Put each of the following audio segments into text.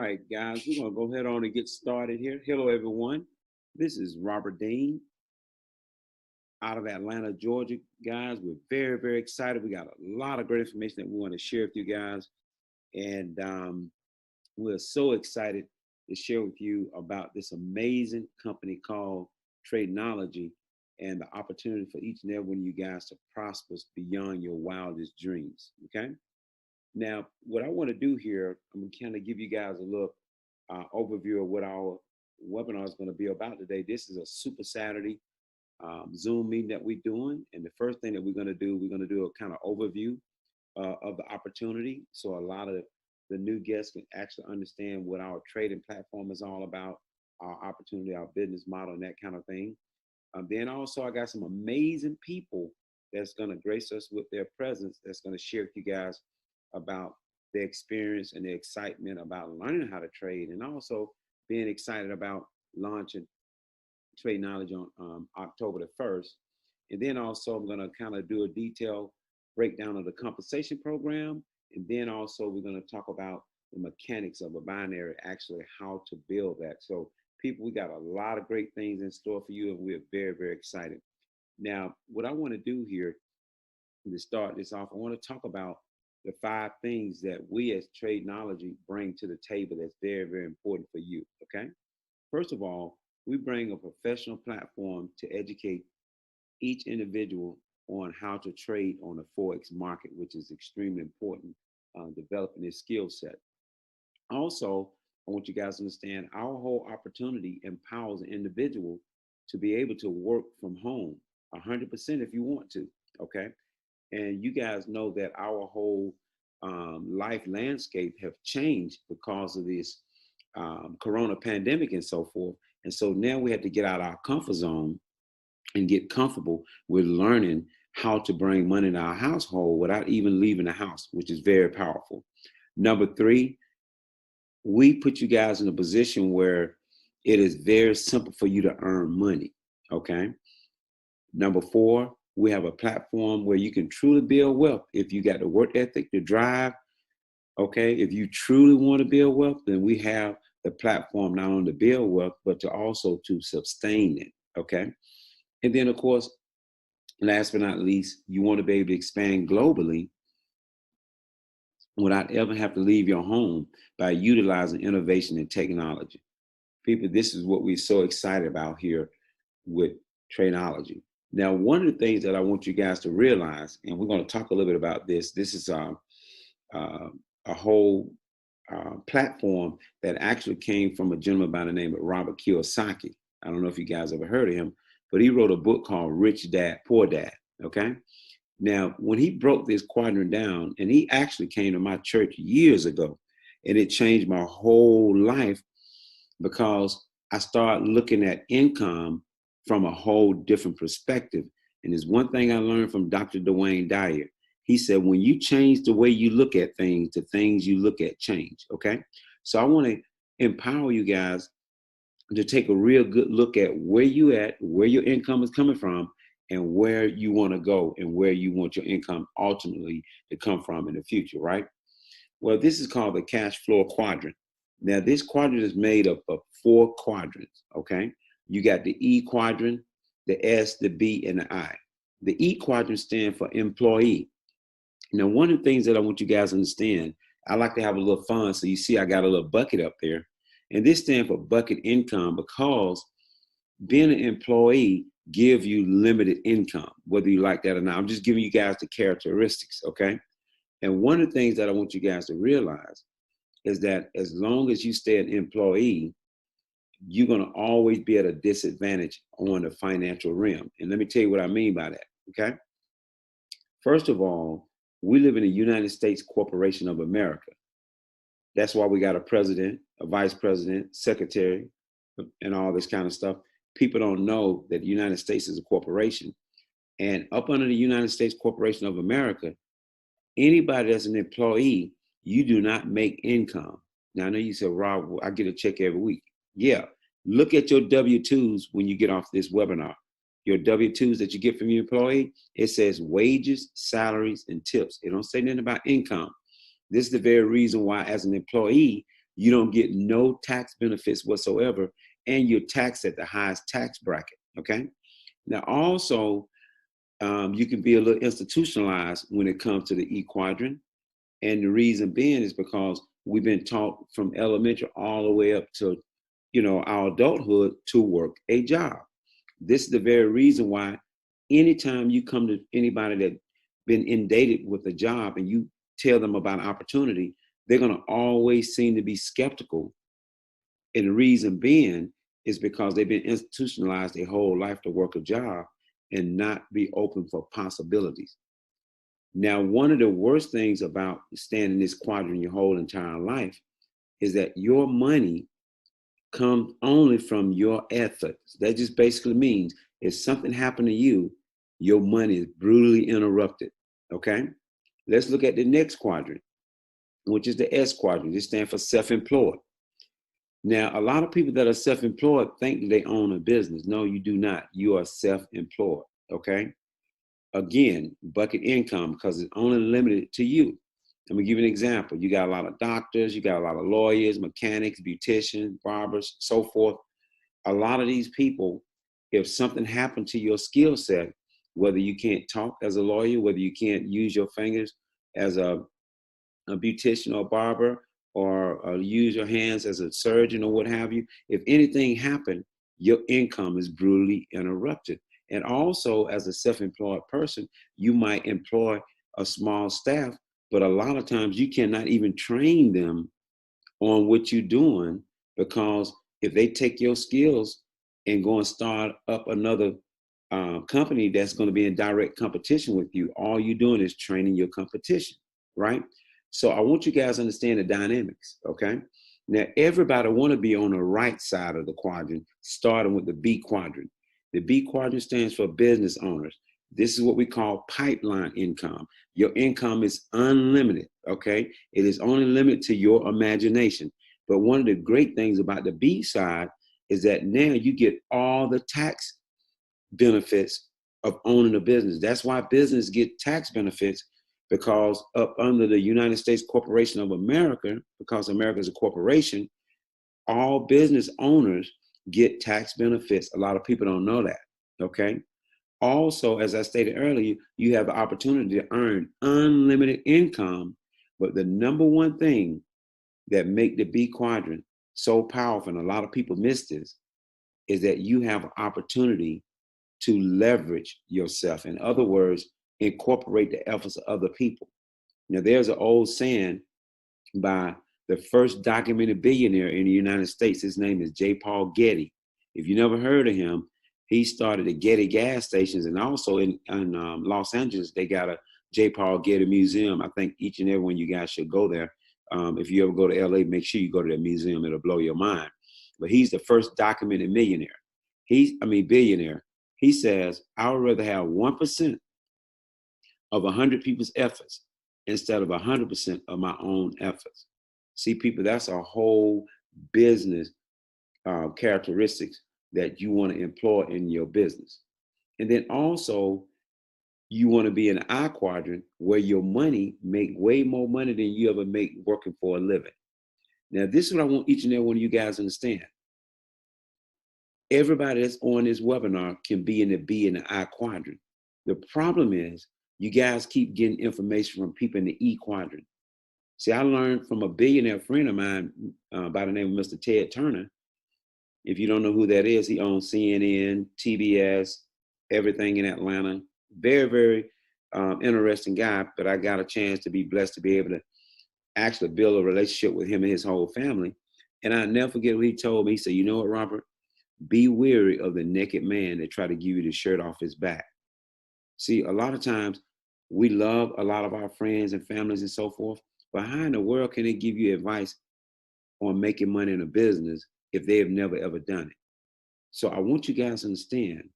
right, guys, we're going to go ahead on and get started here. Hello, everyone. This is Robert Dean out of Atlanta, Georgia. Guys, we're very, very excited. We got a lot of great information that we want to share with you guys. And we're so excited to share with you about this amazing company called Tradeknology and the opportunity for each and every one of you guys to prosper beyond your wildest dreams, okay? Now, what I want to do here, I'm going to kind of give you guys a little overview of what our webinar is going to be about today. This is a Super Saturday Zoom meeting that we're doing. And the first thing that we're going to do a kind of overview of the opportunity. So a lot of the new guests can actually understand what our trading platform is all about, our opportunity, our business model, and that kind of thing. Then also, I got some amazing people that's going to grace us with their presence that's going to share with you guys about the experience and the excitement about learning how to trade, and also being excited about launching Tradeknology on October the 1st. And then also I'm going to kind of do a detailed breakdown of the compensation program. And then also we're going to talk about the mechanics of a binary, actually how to build that. So people, we got a lot of great things in store for you, and we're very, very excited. Now, what I want to do here to start this off, I want to talk about the 5 things that we as Tradeknology bring to the table that's very, very important for you, okay? First of all, we bring a professional platform to educate each individual on how to trade on the Forex market, which is extremely important, developing this skill set. Also, I want you guys to understand our whole opportunity empowers an individual to be able to work from home 100% if you want to, okay? And you guys know that our whole life landscape have changed because of this corona pandemic and so forth. And so now we have to get out of our comfort zone and get comfortable with learning how to bring money in our household without even leaving the house, which is very powerful. Number 3, we put you guys in a position where it is very simple for you to earn money, okay? Number 4, we have a platform where you can truly build wealth. If you got the work ethic, the drive, okay, if you truly want to build wealth, then we have the platform not only to build wealth, but to also to sustain it, okay? And then, of course, last but not least, you want to be able to expand globally without ever have to leave your home by utilizing innovation and technology. People, this is what we're so excited about here with Tradeknology. Now, one of the things that I want you guys to realize, and we're going to talk a little bit about this, this is a whole platform that actually came from a gentleman by the name of Robert Kiyosaki. I don't know if you guys ever heard of him, but he wrote a book called Rich Dad, Poor Dad, okay? Now, when he broke this quadrant down, and he actually came to my church years ago, and it changed my whole life because I started looking at income from a whole different perspective. And there's one thing I learned from Dr. Dwayne Dyer. He said, when you change the way you look at things, the things you look at change, okay? So I want to empower you guys to take a real good look at where you at, where your income is coming from, and where you want to go and where you want your income ultimately to come from in the future, right? Well, this is called the cash flow quadrant. Now, this quadrant is made up of 4 quadrants, okay? You got the E quadrant, the S, the B, and the I. The E quadrant stands for employee. Now, one of the things that I want you guys to understand, I like to have a little fun. So you see I got a little bucket up there. And this stands for bucket income because being an employee gives you limited income, whether you like that or not. I'm just giving you guys the characteristics, okay? And one of the things that I want you guys to realize is that as long as you stay an employee, you're going to always be at a disadvantage on the financial realm. And let me tell you what I mean by that, okay? First of all, we live in the United States Corporation of America. That's why we got a president, a vice president, secretary, and all this kind of stuff. People don't know that the United States is a corporation. And up under the United States Corporation of America, anybody that's an employee, you do not make income. Now, I know you said, Rob, I get a check every week. Yeah, look at your W-2s when you get off this webinar. Your W-2s that you get from your employee, it says wages, salaries, and tips. It don't say nothing about income. This is the very reason why, as an employee, You don't get no tax benefits whatsoever, and you're taxed at the highest tax bracket, okay? Now, also, you can be a little institutionalized when it comes to the E quadrant. And the reason being is because we've been taught from elementary all the way up to, our adulthood to work a job. This is the very reason why anytime you come to anybody that been inundated with a job and you tell them about opportunity, they're going to always seem to be skeptical. And the reason being is because they've been institutionalized their whole life to work a job and not be open for possibilities. Now, one of the worst things about staying in this quadrant your whole entire life is that your money comes only from your efforts. That just basically means if something happened to you, your money is brutally interrupted. Okay? Let's look at the next quadrant, which is the S quadrant. This stands for self-employed. Now, a lot of people that are self-employed think that they own a business. No, you do not. You are self-employed. Okay? Again, bucket income because it's only limited to you. Let me give you an example. You got a lot of doctors, you got a lot of lawyers, mechanics, beauticians, barbers, so forth. A lot of these people, if something happened to your skill set, whether you can't talk as a lawyer, whether you can't use your fingers as a beautician or barber, or use your hands as a surgeon or what have you, if anything happened, your income is brutally interrupted. And also, as a self-employed person, you might employ a small staff, but a lot of times you cannot even train them on what you're doing, because if they take your skills and go and start up another company that's going to be in direct competition with you, all you're doing is training your competition, right? So I want you guys to understand the dynamics, okay? Now, everybody want to be on the right side of the quadrant, starting with the B quadrant. The B quadrant stands for business owners. This is what we call pipeline income. Your income is unlimited, okay? It is only limited to your imagination. But one of the great things about the B side is that now you get all the tax benefits of owning a business. That's why business get tax benefits, because up under the United States Corporation of America, because America is a corporation, all business owners get tax benefits. A lot of people don't know that, okay? Also, as I stated earlier, you have the opportunity to earn unlimited income, but the number one thing that make the B quadrant so powerful, and a lot of people miss this, is that you have an opportunity to leverage yourself. In other words, incorporate the efforts of other people. Now, there's an old saying by the first documented billionaire in the United States. His name is J. Paul Getty. If you never heard of him, he started the Getty gas stations, and also in Los Angeles, they got a J. Paul Getty museum. I think each and every one of you guys should go there. If you ever go to LA, make sure you go to that museum. It'll blow your mind. But he's the first documented billionaire. He says, I would rather have 1% of 100 people's efforts instead of 100% of my own efforts. See, people, that's a whole business characteristics that you want to employ in your business. And then also, you want to be in the I quadrant where your money make way more money than you ever make working for a living. Now, this is what I want each and every one of you guys to understand. Everybody that's on this webinar can be in the B and the I quadrant. The problem is you guys keep getting information from people in the E quadrant. See, I learned from a billionaire friend of mine by the name of Mr. Ted Turner. If you don't know who that is, he owns CNN, TBS, everything in Atlanta. Very, very interesting guy, but I got a chance to be blessed to be able to actually build a relationship with him and his whole family. And I never forget what he told me. He said, you know what, Robert? Be wary of the naked man that try to give you the shirt off his back. See, a lot of times we love a lot of our friends and families and so forth, but how in the world can they give you advice on making money in a business if they have never ever done it? So I want you guys to understand,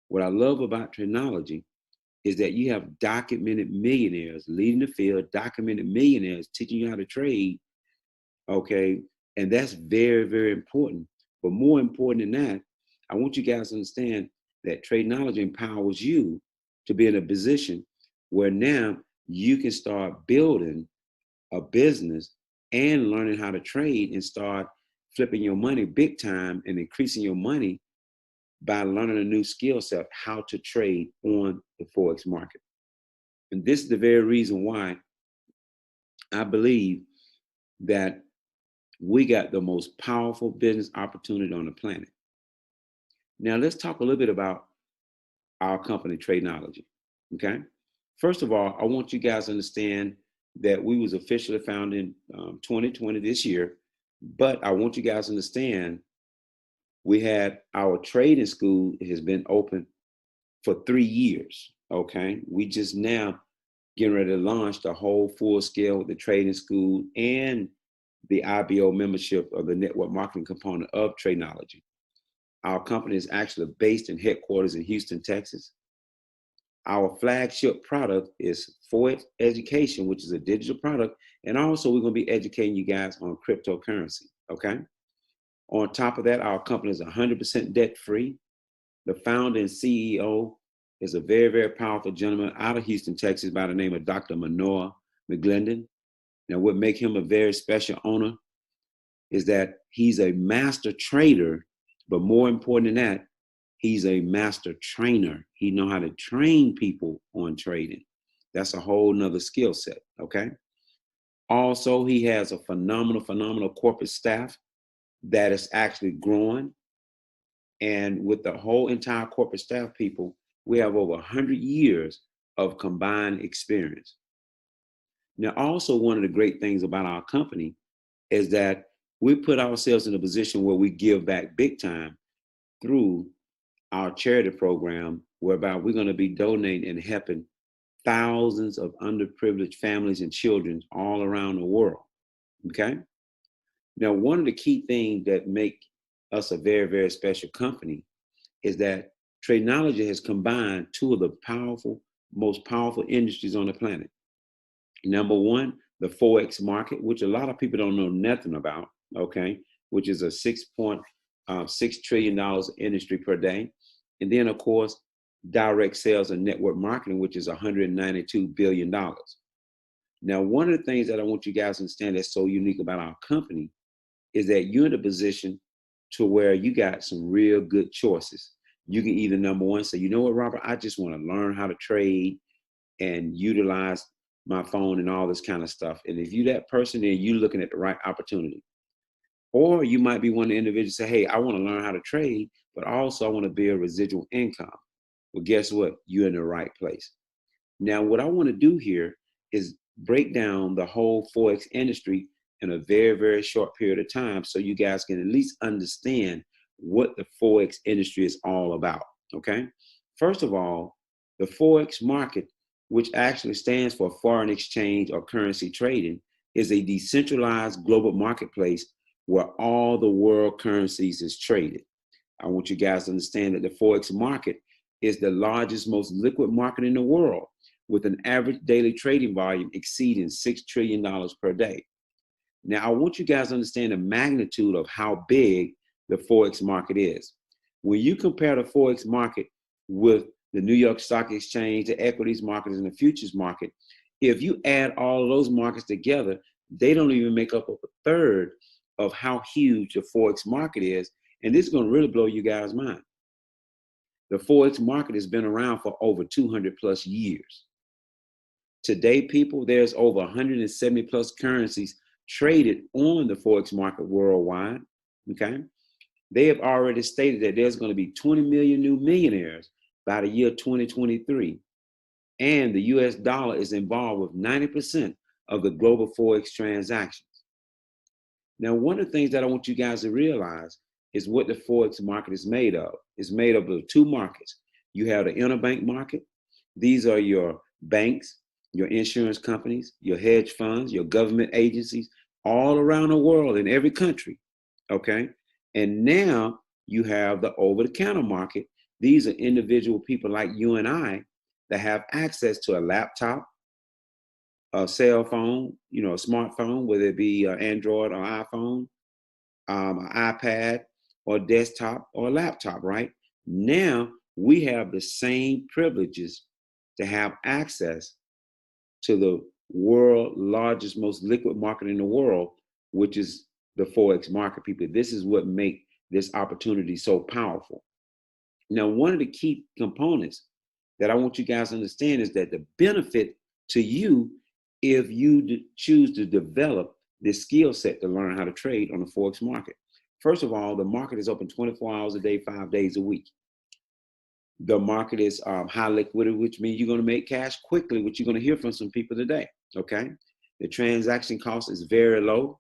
what I love about Tradeknology is that you have documented millionaires leading the field, documented millionaires teaching you how to trade, okay? And that's very, very important. But more important than that, I want you guys to understand that Tradeknology empowers you to be in a position where now you can start building a business and learning how to trade and start flipping your money big time and increasing your money by learning a new skill set, how to trade on the Forex market. And this is the very reason why I believe that we got the most powerful business opportunity on the planet. Now, let's talk a little bit about our company, Tradeknology. Okay. First of all, I want you guys to understand that we was officially founded in 2020 this year, but I want you guys to understand we had our trading school has been open for 3 years. Okay. We just now getting ready to launch the whole full scale with the trading school and the IBO membership of the network marketing component of Tradeknology. Our company is actually based in headquarters in Houston, Texas. Our flagship product is Forex Education, which is a digital product. And also we're going to be educating you guys on cryptocurrency. Okay. On top of that, our company is 100% debt free. The founder and CEO is a very, very powerful gentleman out of Houston, Texas by the name of Dr. Manoah McGlendon. Now, what makes him a very special owner is that he's a master trader, but more important than that, he's a master trainer. He knows how to train people on trading. That's a whole nother skill set, okay? Also, he has a phenomenal corporate staff that is actually growing. And with the whole entire corporate staff people, we have over 100 years of combined experience. Now, also one of the great things about our company is that we put ourselves in a position where we give back big time through our charity program, whereby we're going to be donating and helping thousands of underprivileged families and children all around the world. Okay. Now, one of the key things that make us a very, very special company is that Tradeknology has combined two of the most powerful industries on the planet. Number one, the Forex market, which a lot of people don't know nothing about, okay, which is a $6.6 trillion industry per day. And then, of course, direct sales and network marketing, which is $192 billion. Now, one of the things that I want you guys to understand that's so unique about our company is that you're in a position to where you got some real good choices. You can either, number one, say, you know what, Robert, I just want to learn how to trade and utilize my phone and all this kind of stuff. And if you're that person, then you're looking at the right opportunity. Or you might be one of the individuals say, hey, I want to learn how to trade, but also I want to build residual income. Well, guess what? You're in the right place. Now, what I want to do here is break down the whole Forex industry in a very, very short period of time so you guys can at least understand what the Forex industry is all about, okay? First of all, the Forex market, which actually stands for foreign exchange or currency trading, is a decentralized global marketplace where all the world currencies is traded. I want you guys to understand that the Forex market is the largest, most liquid market in the world, with an average daily trading volume exceeding $6 trillion per day. Now, I want you guys to understand the magnitude of how big the Forex market is. When you compare the Forex market with the New York Stock Exchange, the equities market, and the futures market, if you add all of those markets together, they don't even make up a third of how huge the Forex market is. And this is going to really blow you guys' mind. The Forex market has been around for over 200 plus years. Today, people, there's over 170 plus currencies traded on the Forex market worldwide, okay? They have already stated that there's going to be 20 million new millionaires by the year 2023. And the US dollar is involved with 90% of the global Forex transactions. Now, one of the things that I want you guys to realize is what the Forex market is made of. It's made up of two markets. You have the interbank market. These are your banks, your insurance companies, your hedge funds, your government agencies, all around the world in every country, okay? And now you have the over-the-counter market. These are individual people like you and I that have access to a laptop, a cell phone, a smartphone, whether it be Android or iPhone, an iPad or desktop or laptop, right? Now we have the same privileges to have access to the world's largest, most liquid market in the world which is the Forex market, people. This is what makes this opportunity so powerful. Now, one of the key components that I want you guys to understand is that the benefit to you if you choose to develop this skill set to learn how to trade on the Forex market. First of all, the market is open 24 hours a day, 5 days a week. The market is high liquidity, which means you're going to make cash quickly, which you're going to hear from some people today, okay? The transaction cost is very low.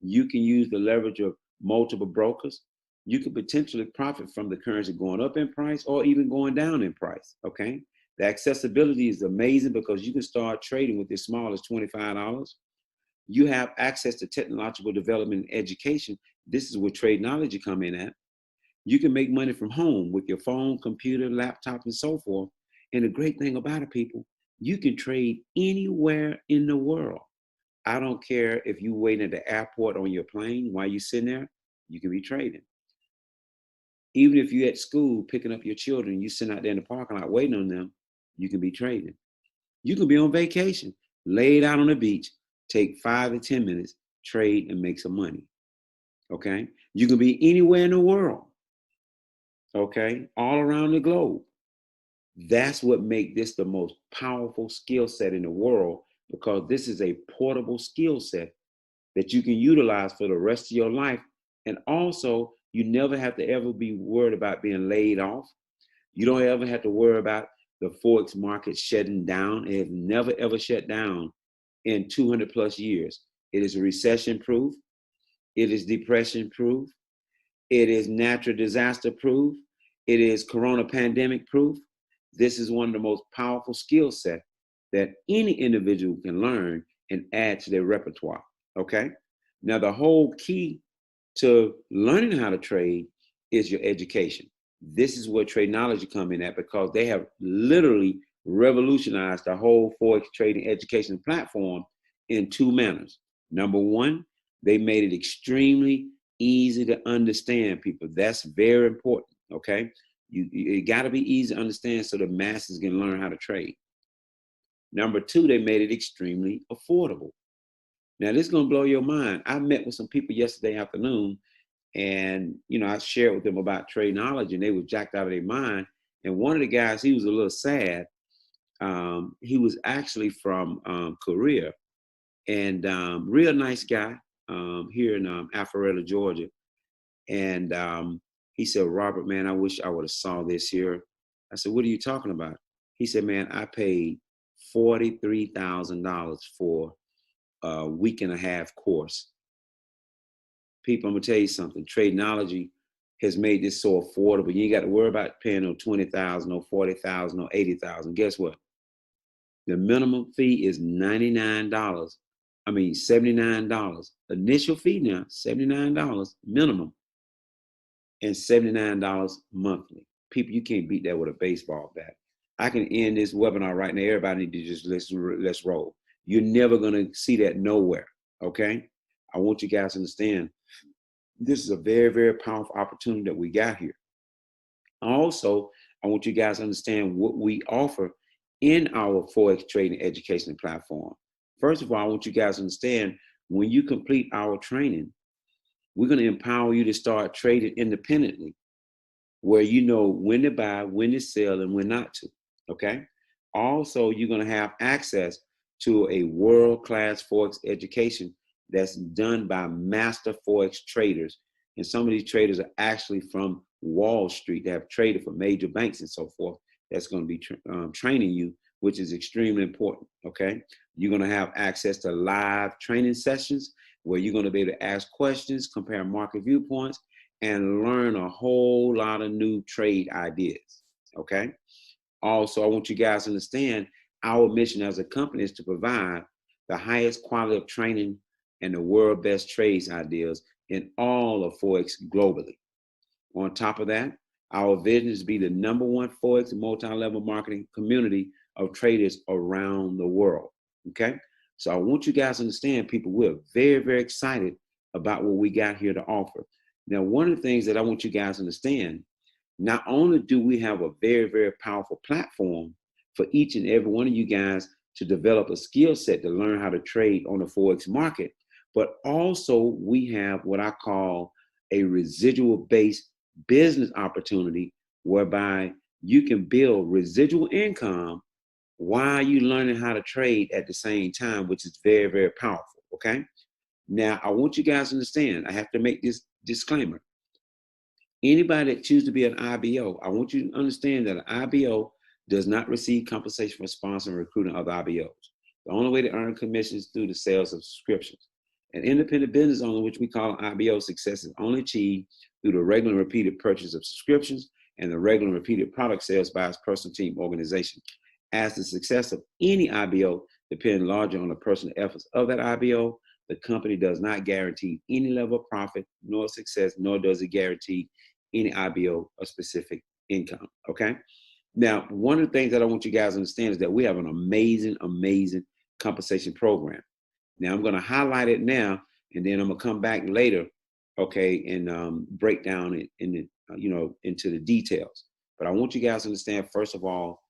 You can use the leverage of multiple brokers. You could potentially profit from the currency going up in price or even going down in price, okay? The accessibility is amazing because you can start trading with as small as $25. You have access to technological development and education. This is where Tradeknology come in at. You can make money from home with your phone, computer, laptop, and so forth. And the great thing about it, people, you can trade anywhere in the world. I don't care if you wait at the airport on your plane while you're sitting there, you can be trading. Even if you're at school picking up your children, you sitting out there in the parking lot waiting on them, you can be trading. You can be on vacation, laid out on the beach, take 5 to 10 minutes, trade and make some money, okay? You can be anywhere in the world, okay? All around the globe. That's what makes this the most powerful skill set in the world, because this is a portable skill set that you can utilize for the rest of your life. And also, you never have to ever be worried about being laid off. You don't ever have to worry about the Forex market shutting down. It has never, ever shut down in 200 plus years. It is recession proof. It is depression proof. It is natural disaster proof. It is corona pandemic proof. This is one of the most powerful skill sets that any individual can learn and add to their repertoire, okay? Now, the whole key to learning how to trade is your education. This is where Tradeknology come in at, because they have literally revolutionized the whole Forex trading education platform in 2 manners. Number one, they made it extremely easy to understand, people. That's very important, okay? It got to be easy to understand so the masses can learn how to trade. Number two, they made it extremely affordable. Now, this is going to blow your mind. I met with some people yesterday afternoon, and, I shared with them about Tradeknology, and they were jacked out of their mind. And one of the guys, he was a little sad. He was actually from Korea, and real nice guy here in Alpharetta, Georgia. And he said, Robert, man, I wish I would have saw this here. I said, what are you talking about? He said, man, I paid $43,000 for a week and a half course. People, I'm gonna tell you something. Tradeknology has made this so affordable. You ain't got to worry about paying no $20,000, no $40,000, no $80,000. Guess what? The minimum fee is $99. $79. Initial fee now, $79 minimum, and $79 monthly. People, you can't beat that with a baseball bat. I can end this webinar right now. Everybody need to just let's roll. You're never gonna see that nowhere, okay? I want you guys to understand this is a very, very powerful opportunity that we got here. Also, I want you guys to understand what we offer in our Forex trading education platform. First of all, I want you guys to understand when you complete our training, we're going to empower you to start trading independently, where you know when to buy, when to sell, and when not to, okay? Also, you're going to have access to a world-class Forex education that's done by master Forex traders. And some of these traders are actually from Wall Street. They have traded for major banks and so forth. That's going to be training you, which is extremely important, okay? You're going to have access to live training sessions where you're going to be able to ask questions, compare market viewpoints, and learn a whole lot of new trade ideas, okay? Also, I want you guys to understand our mission as a company is to provide the highest quality of training and the world best trades ideas in all of Forex globally. On top of that, our vision is to be the #1 Forex multi-level marketing community of traders around the world, okay? So I want you guys to understand, people, we're very, very excited about what we got here to offer. Now, one of the things that I want you guys to understand, not only do we have a very, very powerful platform for each and every one of you guys to develop a skill set to learn how to trade on the Forex market, but also we have what I call a residual-based business opportunity whereby you can build residual income while you're learning how to trade at the same time, which is very, very powerful, okay? Now, I want you guys to understand, I have to make this disclaimer. Anybody that chooses to be an IBO, I want you to understand that an IBO does not receive compensation for sponsoring and recruiting other IBOs. The only way to earn commissions is through the sales of subscriptions. An independent business owner, which we call an IBO, success is only achieved through the regular and repeated purchase of subscriptions and the regular and repeated product sales by its personal team organization. As the success of any IBO depends largely on the personal efforts of that IBO, the company does not guarantee any level of profit nor success, nor does it guarantee any IBO a specific income, okay? Now, one of the things that I want you guys to understand is that we have an amazing, amazing compensation program. Now, I'm going to highlight it now, and then I'm going to come back later, okay, and break down it in the, into the details. But I want you guys to understand, first of all,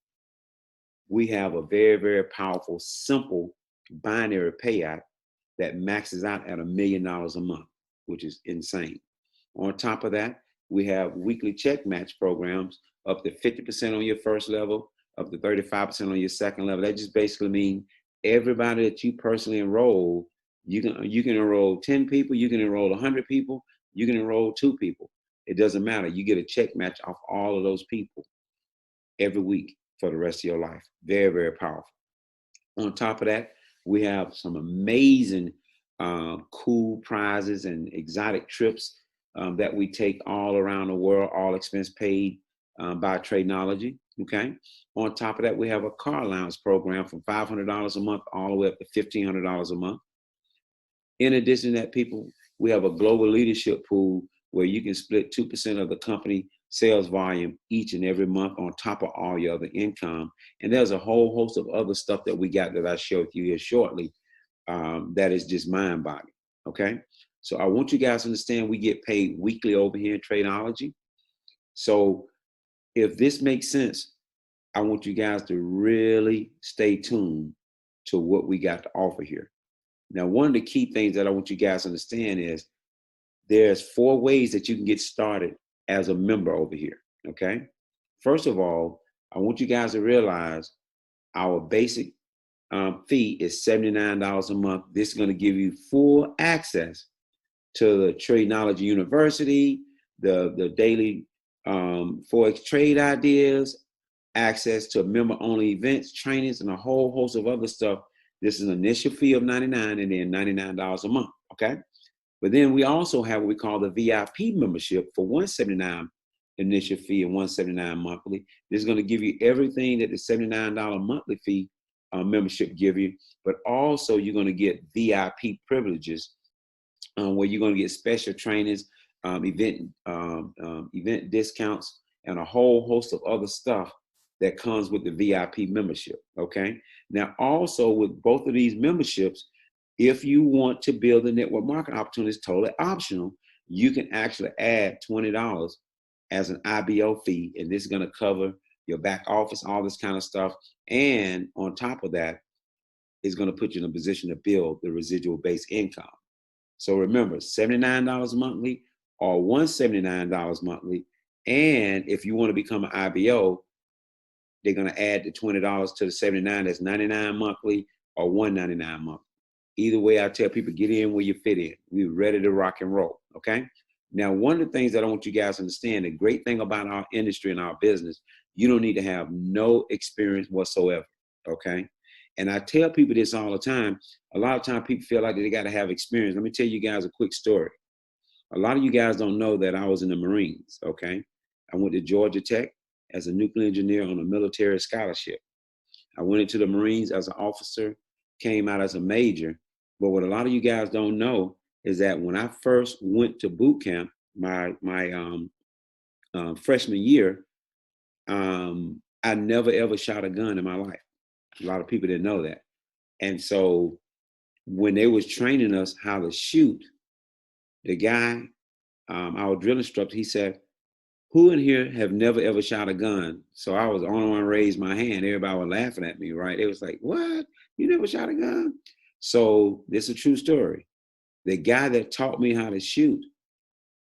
we have a very, very powerful, simple binary payout that maxes out at $1 million a month, which is insane. On top of that, we have weekly check match programs up to 50% on your first level, up to 35% on your second level. That just basically means everybody that you personally enroll, you can enroll 10 people, you can enroll 100 people, you can enroll 2 people. It doesn't matter. You get a check match off all of those people every week for the rest of your life. Very, very powerful. On top of that, we have some amazing cool prizes and exotic trips that we take all around the world, all expense paid by Tradeknology, okay? On top of that, we have a car allowance program from $500 a month all the way up to $1,500 a month. In addition to that, people, we have a global leadership pool where you can split 2% of the company sales volume each and every month on top of all your other income. And there's a whole host of other stuff that we got that I'll share with you here shortly that is just mind-boggling, okay? So I want you guys to understand we get paid weekly over here in Tradeknology. So if this makes sense, I want you guys to really stay tuned to what we got to offer here. Now, one of the key things that I want you guys to understand is there's 4 ways that you can get started as a member over here, okay? First of all, I want you guys to realize our basic fee is $79 a month. This is going to give you full access to the Tradeknology University, the daily Forex trade ideas, access to member-only events, trainings, and a whole host of other stuff. This is an initial fee of $99 and then $99 a month, okay? But then we also have what we call the VIP membership for $179 initial fee and $179 monthly. This is going to give you everything that the $79 monthly fee membership give you, but also you're going to get VIP privileges where you're going to get special trainings, event discounts, and a whole host of other stuff that comes with the VIP membership, okay? Now, also with both of these memberships, if you want to build a network marketing opportunity, it's totally optional. You can actually add $20 as an IBO fee, and this is going to cover your back office, all this kind of stuff. And on top of that, it's going to put you in a position to build the residual-based income. So remember, $79 monthly or $179 monthly. And if you want to become an IBO, they're going to add the $20 to the $79. That's $99 monthly or $199 monthly. Either way, I tell people, get in where you fit in. We're ready to rock and roll, okay? Now, one of the things that I want you guys to understand, the great thing about our industry and our business, you don't need to have no experience whatsoever, okay? And I tell people this all the time. A lot of times people feel like they got to have experience. Let me tell you guys a quick story. A lot of you guys don't know that I was in the Marines, okay? I went to Georgia Tech as a nuclear engineer on a military scholarship. I went into the Marines as an officer, came out as a major. But what a lot of you guys don't know is that when I first went to boot camp, my freshman year, I never ever shot a gun in my life. A lot of people didn't know that. And so when they was training us how to shoot, the guy, our drill instructor, he said, "Who in here have never ever shot a gun?" So I was the only one to raise my hand. Everybody was laughing at me, right? It was like, "What? You never shot a gun?" So this is a true story. The guy that taught me how to shoot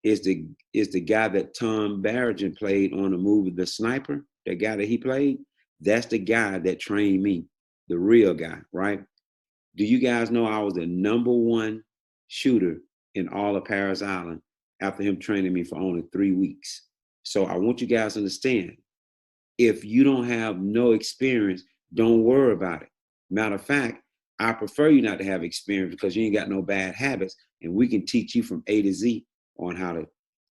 is the guy that Tom Barragan played on the movie The Sniper. The guy that he played, that's the guy that trained me, the real guy, right? Do you guys know I was the #1 shooter in all of Paris Island after him training me for only 3 weeks? So I want you guys to understand, if you don't have no experience, don't worry about it. Matter of fact, I prefer you not to have experience because you ain't got no bad habits, and we can teach you from A to Z on how to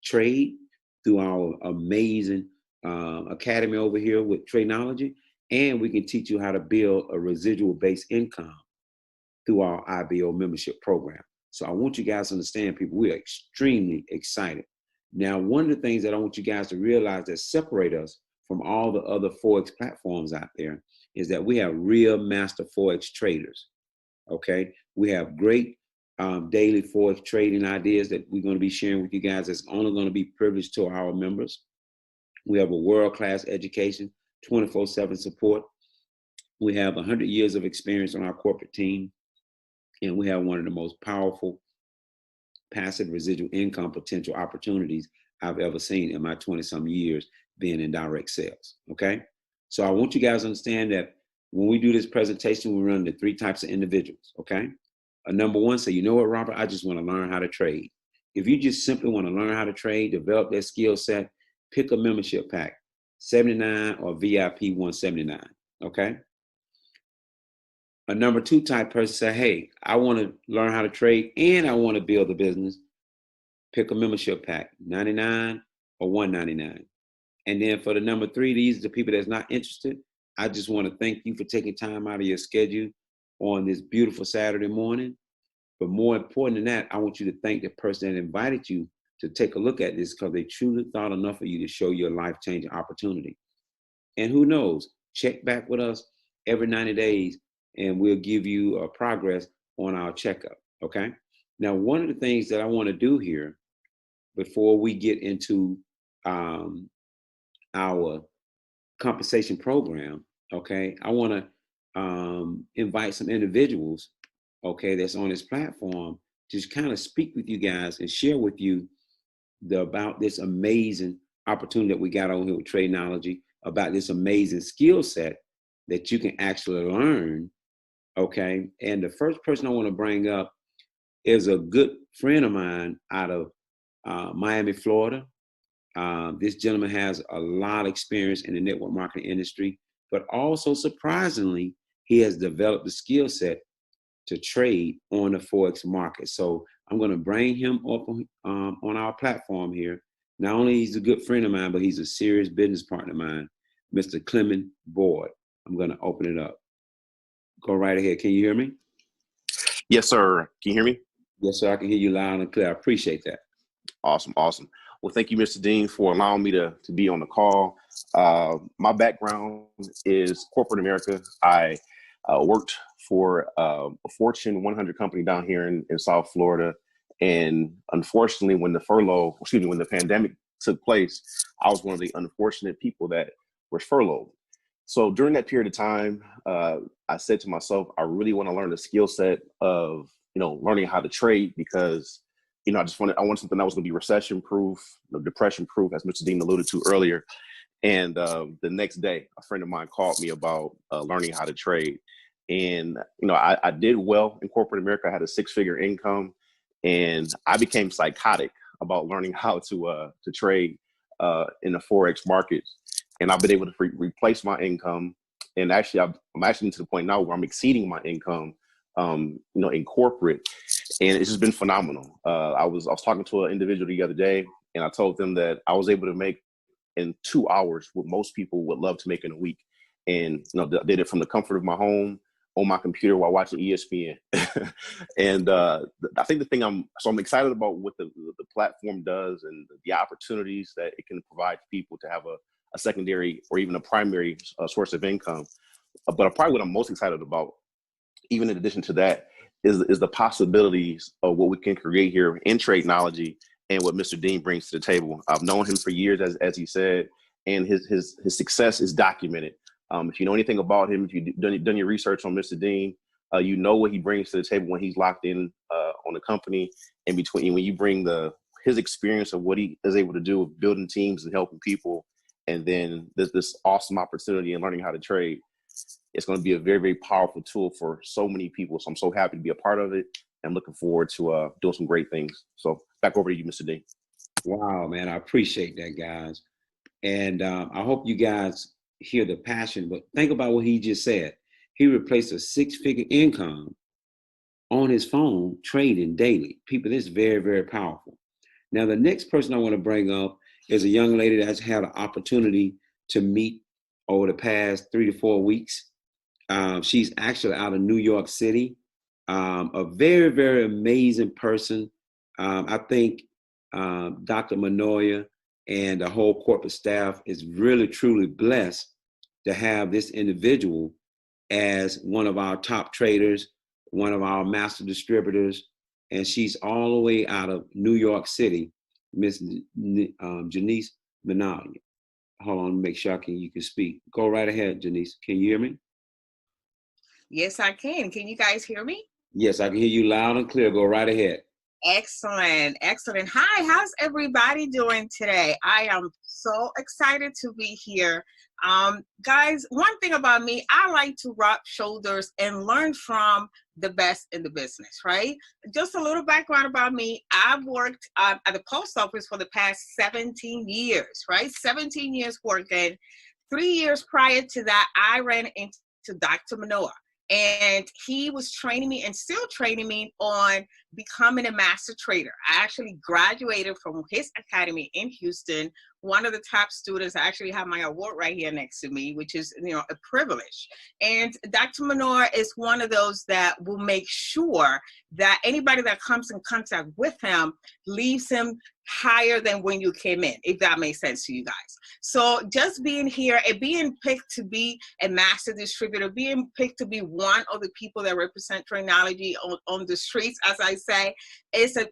trade through our amazing academy over here with Tradeknology, and we can teach you how to build a residual-based income through our IBO membership program. So I want you guys to understand, people, we are extremely excited. Now, one of the things that I want you guys to realize that separate us from all the other Forex platforms out there is that we have real master Forex traders, okay? We have great daily Forex trading ideas that we're gonna be sharing with you guys that's only gonna be privileged to our members. We have a world-class education, 24/7 support. We have 100 years of experience on our corporate team, and we have one of the most powerful passive residual income potential opportunities I've ever seen in my 20-some years being in direct sales, okay? So I want you guys to understand that when we do this presentation, we run into 3 types of individuals, okay? A #1 say, you know what, Robert, I just wanna learn how to trade. If you just simply wanna learn how to trade, develop that skill set, pick a membership pack, 79 or VIP 179, okay? A #2 type person say, hey, I want to learn how to trade and I want to build a business. Pick a membership pack, 99 or 199. And then for the #3, these are the people that's not interested. I just want to thank you for taking time out of your schedule on this beautiful Saturday morning. But more important than that, I want you to thank the person that invited you to take a look at this because they truly thought enough of you to show you a life-changing opportunity. And who knows, check back with us every 90 days and we'll give you a progress on our checkup, okay? Now, one of the things that I want to do here before we get into our compensation program, okay, I want to invite some individuals, okay, that's on this platform, just kind of speak with you guys and share with you about this amazing opportunity that we got on here with Tradeknology, about this amazing skill set that you can actually learn, okay? And the first person I want to bring up is a good friend of mine out of Miami, Florida. This gentleman has a lot of experience in the network marketing industry, but also surprisingly, he has developed the skill set to trade on the Forex market. So I'm going to bring him up on our platform here. Not only he's a good friend of mine, but he's a serious business partner of mine, Mr. Clement Boyd. I'm going to open it up. Go right ahead. Can you hear me? Yes, sir. Can you hear me? Yes, sir. I can hear you loud and clear. I appreciate that. Awesome. Awesome. Well, thank you, Mr. Dean, for allowing me to be on the call. My background is corporate America. I worked for a Fortune 100 company down here in South Florida. And unfortunately, when the pandemic took place, I was one of the unfortunate people that were furloughed. So during that period of time, I said to myself, I really want to learn the skill set of, learning how to trade because, I want something that was going to be recession proof, depression proof, as Mr. Dean alluded to earlier. And the next day, a friend of mine called me about learning how to trade. And, I did well in corporate America. I had a 6-figure income and I became psychotic about learning how to trade in the Forex market. And I've been able to replace my income. And actually, I'm actually to the point now where I'm exceeding my income, in corporate. And it's just been phenomenal. I was talking to an individual the other day, and I told them that I was able to make in 2 hours what most people would love to make in a week. And, did it from the comfort of my home on my computer while watching ESPN. And I think I'm excited about what the platform does and the opportunities that it can provide people to have a secondary or even a primary source of income. But probably what I'm most excited about, even in addition to that, is the possibilities of what we can create here in Tradeknology and what Mr. Dean brings to the table. I've known him for years, as he said, and his success is documented. If you know anything about him, if you've done your research on Mr. Dean, You know what he brings to the table when he's locked in on the company, and between when you bring his experience of what he is able to do with building teams and helping people, and then this awesome opportunity and learning how to trade. It's going to be a very, very powerful tool for so many people. So I'm so happy to be a part of it. I'm looking forward to doing some great things. So back over to you, Mr. D. Wow, man, I appreciate that, guys. And I hope you guys hear the passion, but think about what he just said. He replaced a six-figure income on his phone trading daily. People, this is very, very powerful. Now, the next person I want to bring up is a young lady that's had an opportunity to meet over the past 3 to 4 weeks. She's actually out of New York City. A very, very amazing person. I think Dr. Manoia and the whole corporate staff is really, truly blessed to have this individual as one of our top traders, one of our master distributors, and she's all the way out of New York City, Miss Janice Manoia. Hold on, make sure you can speak. Go right ahead, Janice. Can you hear me? Yes, I can. Can you guys hear me? Yes, I can hear you loud and clear. Go right ahead. Excellent. Excellent. Hi, how's everybody doing today? I am so excited to be here. Guys, one thing about me, I like to rub shoulders and learn from the best in the business, right? Just a little background about me. I've worked at the post office for the past 17 years, right? 17 years working. 3 years prior to that, I ran into Dr. Manoia. And he was training me and still training me on becoming a master trader. I actually graduated from his academy in Houston. One of the top students. I actually have my award right here next to me, which is, a privilege. And Dr. Manoia is one of those that will make sure that anybody that comes in contact with him leaves him higher than when you came in, if that makes sense to you guys. So just being here and being picked to be a master distributor, being picked to be one of the people that represent Tradeknology on the streets, as I say, it's a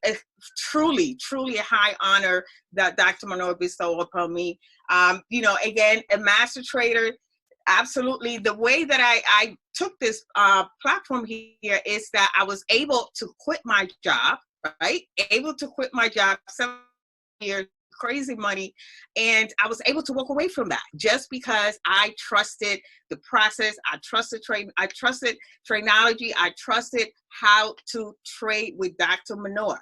truly, truly a high honor that Dr. Manoia bestowed upon me. Again, a master trader. Absolutely. The way that I took this platform here is that I was able to quit my job, right? Able to quit my job 7 years, crazy money, and I was able to walk away from that just because I trusted the process. I trusted trade. I trusted Tradeknology. I trusted how to trade with Dr. Manoia.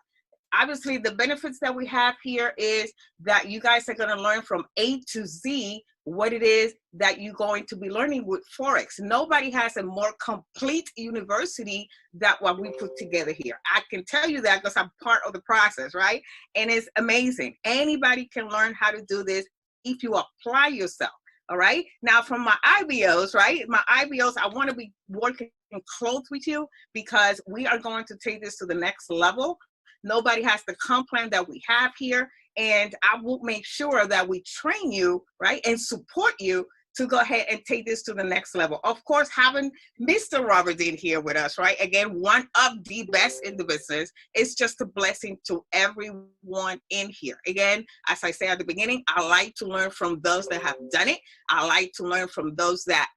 Obviously, the benefits that we have here is that you guys are going to learn from A to Z what it is that you're going to be learning with Forex. Nobody has a more complete university than what we put together here. I can tell you that because I'm part of the process, right? And it's amazing. Anybody can learn how to do this if you apply yourself. All right. Now, from my IBOs, right? My IBOs, I want to be working close with you because we are going to take this to the next level. Nobody has the comp plan that we have here. And I will make sure that we train you, right, and support you to go ahead and take this to the next level. Of course, having Mr. Robert Dean here with us, right? Again, one of the best in the business. It's just a blessing to everyone in here. Again, as I said at the beginning, I like to learn from those that have done it. I like to learn from those that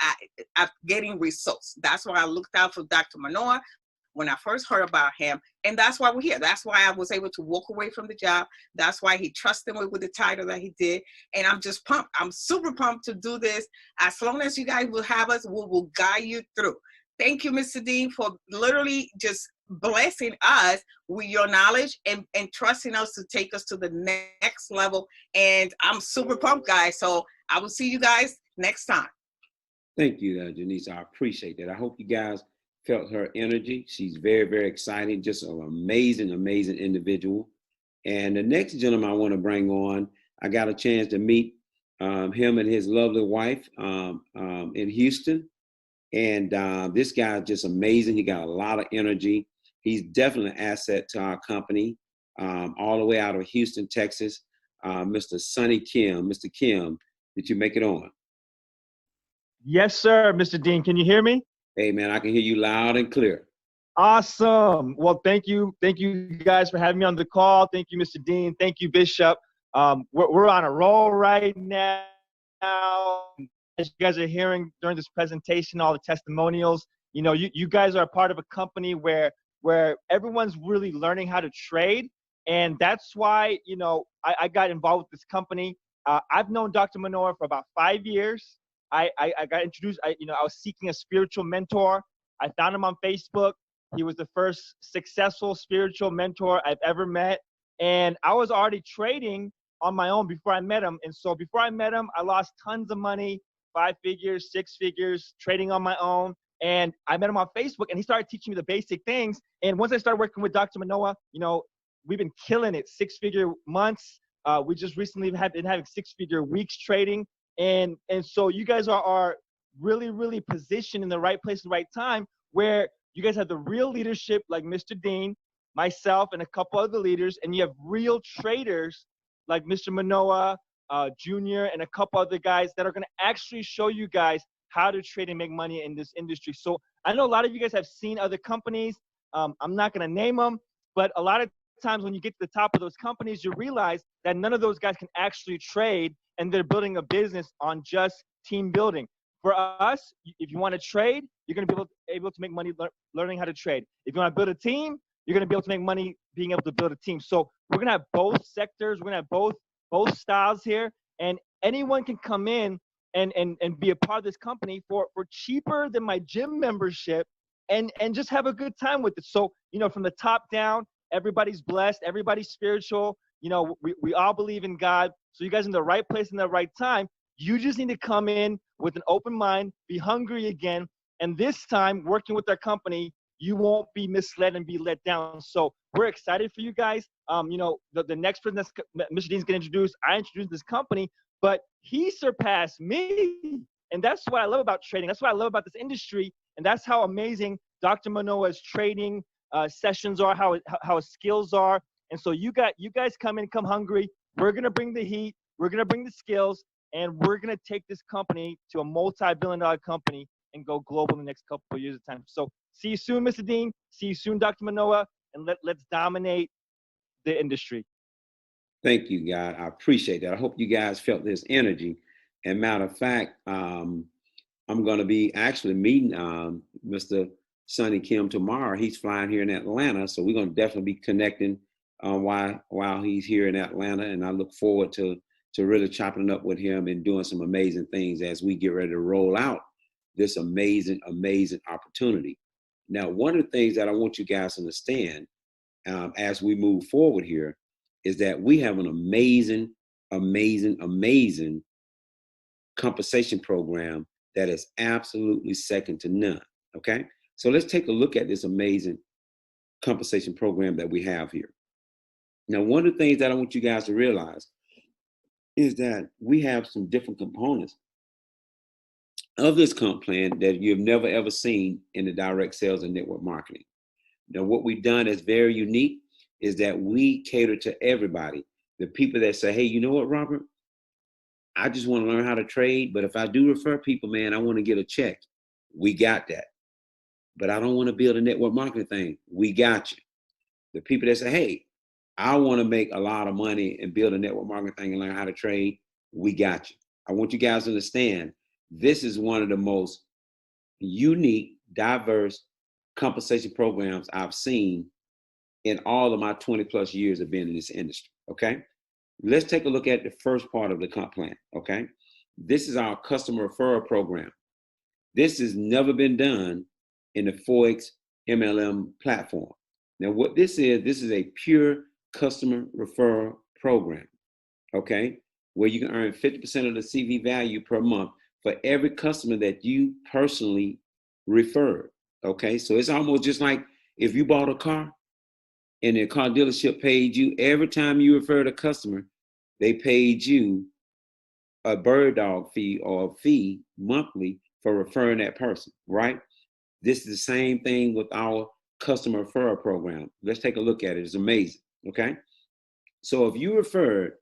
are getting results. That's why I looked out for Dr. Manoia when I first heard about him. And that's why we're here. That's why I was able to walk away from the job. That's why he trusted me with the title that he did. And I'm just pumped. I'm super pumped to do this. As long as you guys will have us, we will guide you through. Thank you, Mr. Dean, for literally just blessing us with your knowledge and trusting us to take us to the next level. And I'm super pumped, guys. So I will see you guys next time. Thank you, Janice. I appreciate that. I hope you guys felt her energy. She's very, very exciting, just an amazing, amazing individual. And the next gentleman I want to bring on, I got a chance to meet him and his lovely wife in Houston. And this guy's just amazing. He got a lot of energy. He's definitely an asset to our company, all the way out of Houston, Texas. Mr. Sonny Kim. Mr. Kim, did you make it on? Yes, sir, Mr. Dean. Can you hear me? Hey, man, I can hear you loud and clear. Awesome. Well, thank you. Thank you guys for having me on the call. Thank you, Mr. Dean. Thank you, Bishop. We're on a roll right now. As you guys are hearing during this presentation, all the testimonials, You know, you guys are a part of a company where everyone's really learning how to trade. And that's why, you know, I got involved with this company. I've known Dr. Manoa for about 5 years. I got introduced, I was seeking a spiritual mentor. I found him on Facebook. He was the first successful spiritual mentor I've ever met. And I was already trading on my own before I met him. And so before I met him, I lost tons of money, 5 figures, 6 figures, trading on my own. And I met him on Facebook, and he started teaching me the basic things. And once I started working with Dr. Manoa, you know, we've been killing it, 6-figure months. We just recently have been having 6-figure weeks trading. And so you guys are really, really positioned in the right place at the right time, where you guys have the real leadership like Mr. Dean, myself, and a couple other leaders, and you have real traders like Mr. Manoa, Jr., and a couple other guys that are going to actually show you guys how to trade and make money in this industry. So I know a lot of you guys have seen other companies. I'm not going to name them, but a lot of times when you get to the top of those companies, you realize that none of those guys can actually trade, and they're building a business on just team building. For us, if you want to trade, you're going to be able to make money learning how to trade. If you want to build a team, you're going to be able to make money being able to build a team. So we're going to have both sectors. We're going to have both styles here, and anyone can come in and be a part of this company for cheaper than my gym membership, and just have a good time with it. So, you know, from the top down, everybody's blessed, everybody's spiritual. You know, we all believe in God. So you guys are in the right place in the right time. You just need to come in with an open mind, be hungry again. And this time, working with our company, you won't be misled and be let down. So we're excited for you guys. You know, the next person that's Mr. Dean's going to introduce, I introduced this company, but he surpassed me. And that's what I love about trading. That's what I love about this industry. And that's how amazing Dr. Manoa's trading sessions are, how his skills are. And so you guys come hungry. We're going to bring the heat. We're going to bring the skills. And we're going to take this company to a multi-billion-dollar company and go global in the next couple of years of time. So see you soon, Mr. Dean. See you soon, Dr. Manoa. And let's dominate the industry. Thank you, God. I appreciate that. I hope you guys felt this energy. And matter of fact, I'm going to be actually meeting Mr. Sonny Kim tomorrow. He's flying here in Atlanta, so we're going to definitely be connecting while he's here in Atlanta. And I look forward to really chopping up with him and doing some amazing things as we get ready to roll out this amazing, amazing opportunity. Now, one of the things that I want you guys to understand as we move forward here is that we have an amazing, amazing, amazing compensation program that is absolutely second to none, okay? So let's take a look at this amazing compensation program that we have here. Now, one of the things that I want you guys to realize is that we have some different components of this comp plan that you've never ever seen in the direct sales and network marketing. Now, what we've done is very unique is that we cater to everybody. The people that say, hey, you know what, Robert? I just want to learn how to trade, but if I do refer people, man, I want to get a check. We got that. But I don't want to build a network marketing thing. We got you. The people that say, hey, I want to make a lot of money and build a network marketing thing and learn how to trade. We got you. I want you guys to understand this is one of the most unique, diverse compensation programs I've seen in all of my 20 plus years of being in this industry, okay? Let's take a look at the first part of the comp plan, okay? This is our customer referral program. This has never been done in the Forex MLM platform. Now, what this is a pure customer referral program, okay? Where you can earn 50% of the CV value per month for every customer that you personally referred, okay? So it's almost just like if you bought a car and the car dealership paid you, every time you referred a customer, they paid you a bird dog fee or a fee monthly for referring that person, right? This is the same thing with our customer referral program. Let's take a look at it. It's amazing, okay? So if you referred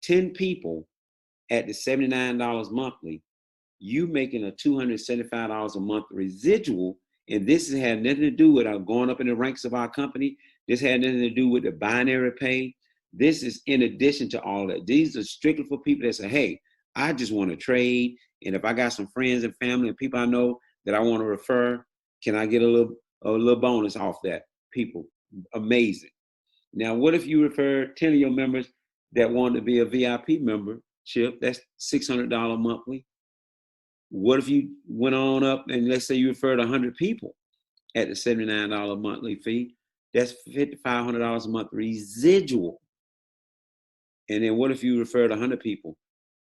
10 people at the $79 monthly, you making a $275 a month residual, and this has had nothing to do with our going up in the ranks of our company. This had nothing to do with the binary pay. This is in addition to all that. These are strictly for people that say, hey, I just want to trade, and if I got some friends and family and people I know that I want to refer, Can I get a little bonus off that? People, amazing. Now, what if you refer 10 of your members that want to be a VIP membership? That's $600 monthly. What if you went on up and let's say you referred 100 people at the $79 monthly fee? That's $5,500 a month residual. And then what if you referred 100 people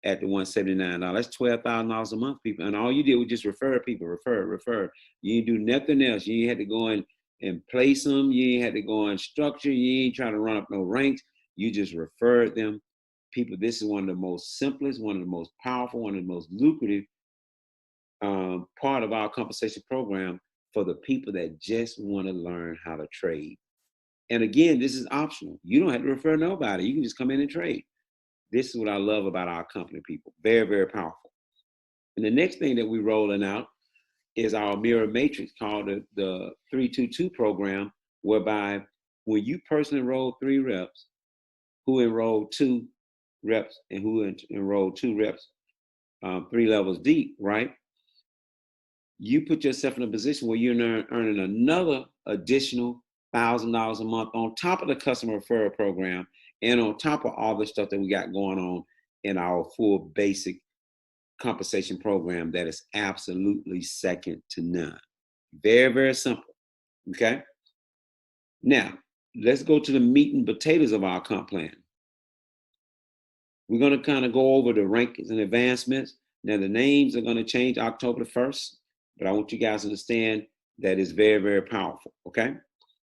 at the $179? That's $12,000 a month, people. And all you did was just refer people, refer. You didn't do nothing else. You ain't had to go in and place them. You ain't had to go in structure. You ain't trying to run up no ranks. You just referred them. People, this is one of the most simplest, one of the most powerful, one of the most lucrative part of our compensation program for the people that just want to learn how to trade. And again, this is optional. You don't have to refer nobody. You can just come in and trade. This is what I love about our company, people. Very, very powerful. And the next thing that we're rolling out is our mirror matrix called the 322 program, whereby when you personally enroll 3 reps, who enrolled 2 reps, and who enrolled 2 reps, 3 levels deep, right? You put yourself in a position where you're earning another additional $1,000 a month on top of the customer referral program and on top of all the stuff that we got going on in our full basic compensation program that is absolutely second to none. Very, very simple. Okay. Now, let's go to the meat and potatoes of our comp plan. We're going to kind of go over the rankings and advancements. Now, the names are going to change October the 1st, but I want you guys to understand that it's very, very powerful. Okay.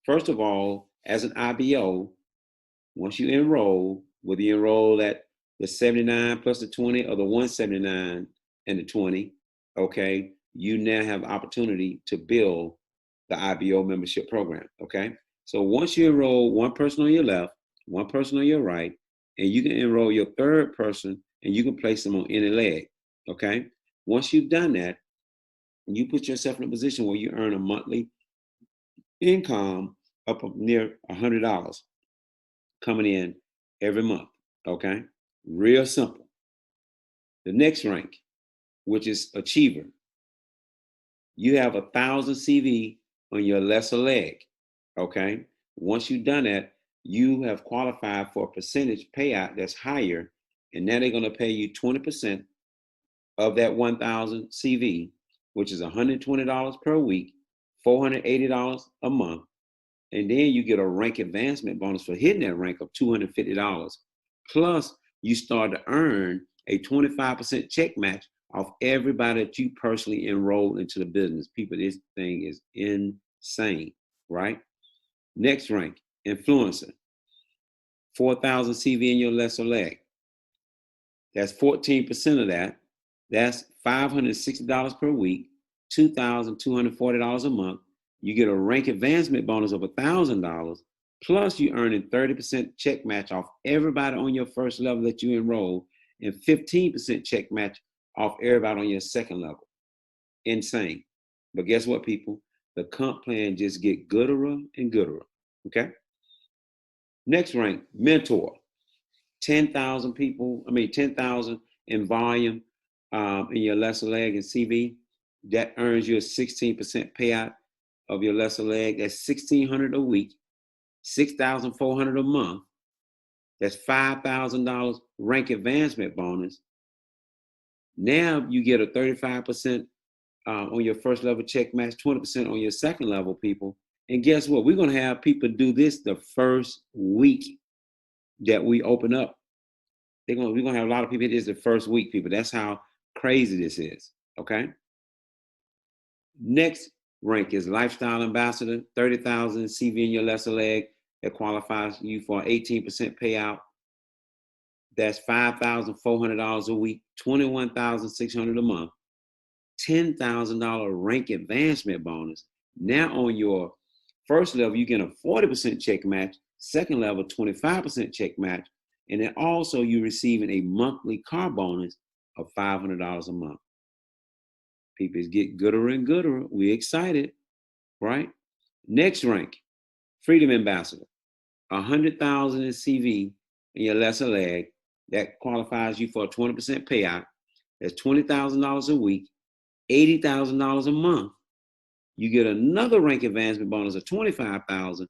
First of all, as an IBO, once you enroll, whether you enroll at the 79 plus the 20 or the 179 and the 20, okay, you now have opportunity to build the IBO membership program, okay? So once you enroll one person on your left, one person on your right, and you can enroll your third person and you can place them on any leg, okay? Once you've done that, you put yourself in a position where you earn a monthly income up near $100 coming in every month, okay? Real simple. The next rank, which is achiever, you have 1,000 CV on your lesser leg, okay? Once you've done that, you have qualified for a percentage payout that's higher, and now they're gonna pay you 20% of that 1,000 CV, which is $120 per week, $480 a month, and then you get a rank advancement bonus for hitting that rank of $250. Plus, you start to earn a 25% check match off everybody that you personally enrolled into the business. People, this thing is insane, right? Next rank, influencer. 4,000 CV in your lesser leg. That's 14% of that. That's $560 per week, $2,240 a month. You get a rank advancement bonus of $1,000, plus you earning 30% check match off everybody on your first level that you enroll, and 15% check match off everybody on your second level. Insane. But guess what, people? The comp plan just get gooder and gooder, okay? Next rank, mentor. 10,000 people, 10,000 in volume in your lesser leg and CV. That earns you a 16% payout of your lesser leg. That's $1,600 a week, $6,400 a month. That's $5,000 rank advancement bonus. Now you get a 35% on your first level check match, 20% on your second level, people. And guess what? We're going to have people do this the first week that we open up. We're going to have a lot of people do this the first week, people. That's how crazy this is, okay? Next rank is lifestyle ambassador, 30,000 CV in your lesser leg. That qualifies you for an 18% payout. That's $5,400 a week, $21,600 a month, $10,000 rank advancement bonus. Now on your first level, you get a 40% check match, second level, 25% check match, and then also you're receiving a monthly car bonus of $500 a month. People get gooder and gooder. We're excited, right? Next rank, freedom ambassador, 100,000 in CV in your lesser leg. That qualifies you for a 20% payout. That's $20,000 a week, $80,000 a month. you get another rank advancement bonus of $25,000.